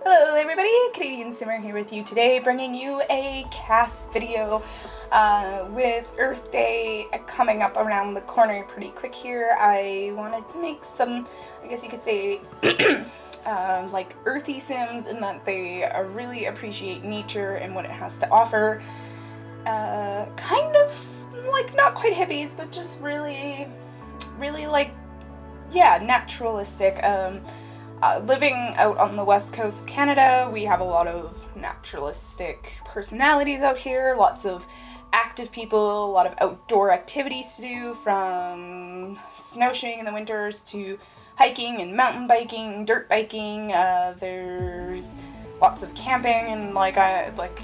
Hello everybody, Canadian Simmer here with you today, bringing you a CAS video with Earth Day coming up around the corner pretty quick here. I wanted to make some, I guess you could say, like earthy sims in that they really appreciate nature and what it has to offer. Kind of like not quite hippies, but just really like, yeah, naturalistic. Living out on the west coast of Canada, we have a lot of naturalistic personalities out here, lots of active people, a lot of outdoor activities to do, from snowshoeing in the winters to hiking and mountain biking, dirt biking. There's lots of camping, and like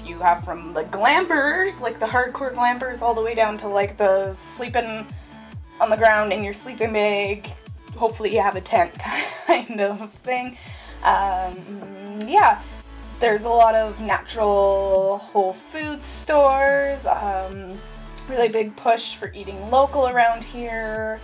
you have from the glampers, like the hardcore glampers, all the way down to like the sleeping on the ground in your sleeping bag. Hopefully you have a tent kind of thing. Yeah, there's a lot of natural whole food stores, really big push for eating local around here.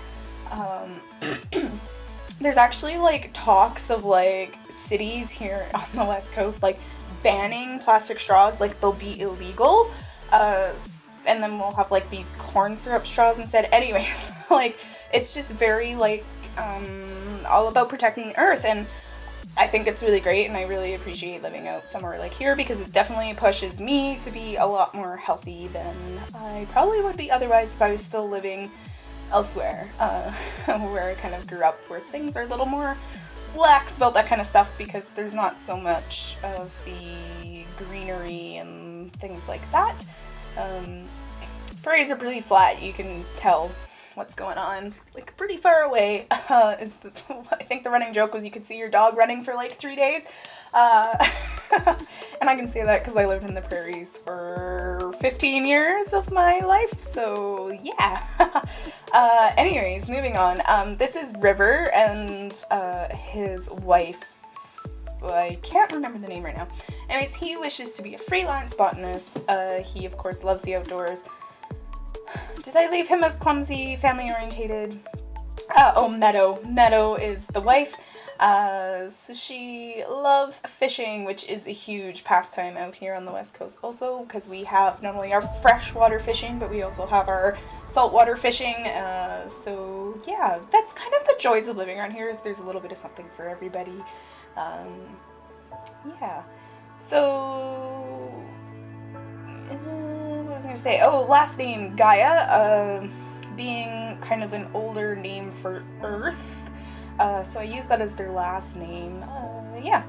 There's actually like talks of like cities here on the west coast like banning plastic straws, like they'll be illegal, and then we'll have like these corn syrup straws instead. Anyways, like it's just very like all about protecting the earth, and I think it's really great, and I really appreciate living out somewhere like here because it definitely pushes me to be a lot more healthy than I probably would be otherwise if I was still living elsewhere, where I kind of grew up, where things are a little more lax about that kind of stuff because there's not so much of the greenery and things like that. Prairies are pretty flat, you can tell what's going on like pretty far away. I think the running joke was you could see your dog running for like 3 days, and I can say that because I lived in the prairies for 15 years of my life, so yeah. Anyways, moving on. This is River and his wife, I can't remember the name right now. Anyways, he wishes to be a freelance botanist. He of course loves the outdoors. Did I leave him as clumsy, family-orientated? Meadow. Meadow is the wife. So she loves fishing, which is a huge pastime out here on the west coast also, because we have not only our freshwater fishing, but we also have our saltwater fishing. So yeah, that's kind of the joys of living around here, is there's a little bit of something for everybody. Yeah. So what was I going to say? Oh, last name, Gaia, being kind of an older name for Earth, so I use that as their last name. Yeah.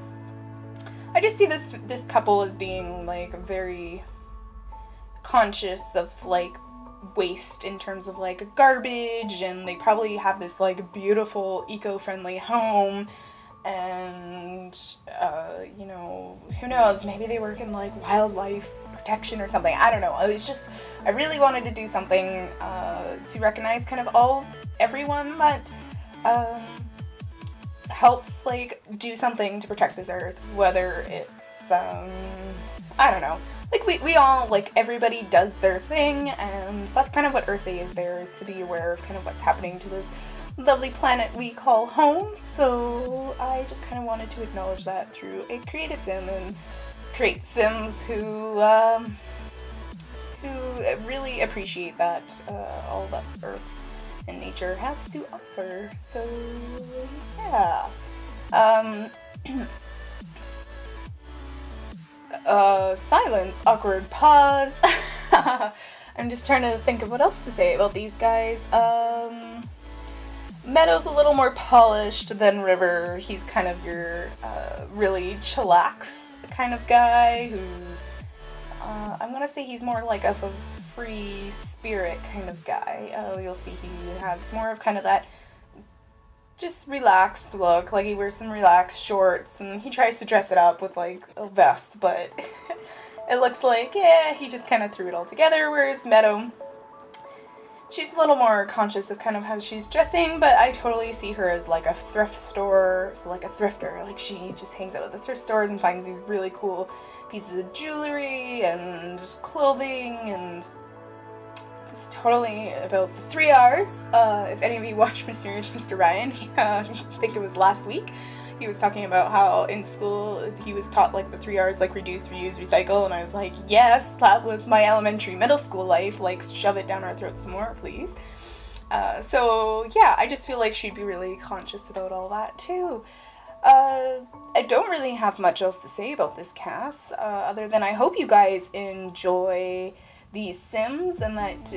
I just see this couple as being like very conscious of like waste in terms of like garbage, and they probably have this like beautiful eco-friendly home, and you know, who knows, maybe they work in like wildlife protection or something. I don't know. It's just, I really wanted to do something to recognize kind of everyone that helps like do something to protect this earth, whether it's I don't know, like we all, like everybody does their thing, and that's kind of what Earth Day is there, is to be aware of kind of what's happening to this lovely planet we call home. So I just kind of wanted to acknowledge that through a create a sim and create sims who really appreciate that all that Earth and nature has to offer. So yeah. Silence, awkward pause. I'm just trying to think of what else to say about these guys. Meadow's a little more polished than River. He's kind of your really chillax kind of guy who's, I'm gonna say he's more like of a free spirit kind of guy. You'll see he has more of kind of that just relaxed look, like he wears some relaxed shorts and he tries to dress it up with like a vest, but it looks like, yeah, he just kind of threw it all together, whereas Meadow, she's a little more conscious of kind of how she's dressing, but I totally see her as like a thrift store, so like a thrifter. Like she just hangs out at the thrift stores and finds these really cool pieces of jewelry and clothing, and just totally about the 3 R's. If any of you watch Mysterious Mr. Ryan, I think it was last week, he was talking about how in school he was taught like the 3 R's, like reduce, reuse, recycle, and I was like, yes, that was my elementary, middle school life, like shove it down our throats some more, please. So yeah, I just feel like she'd be really conscious about all that too. I don't really have much else to say about this CAS, other than I hope you guys enjoy these Sims, and that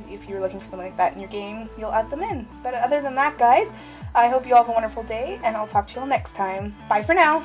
if you're looking for something like that in your game, you'll add them in. But other than that, guys, I hope you all have a wonderful day, and I'll talk to you all next time. Bye for now!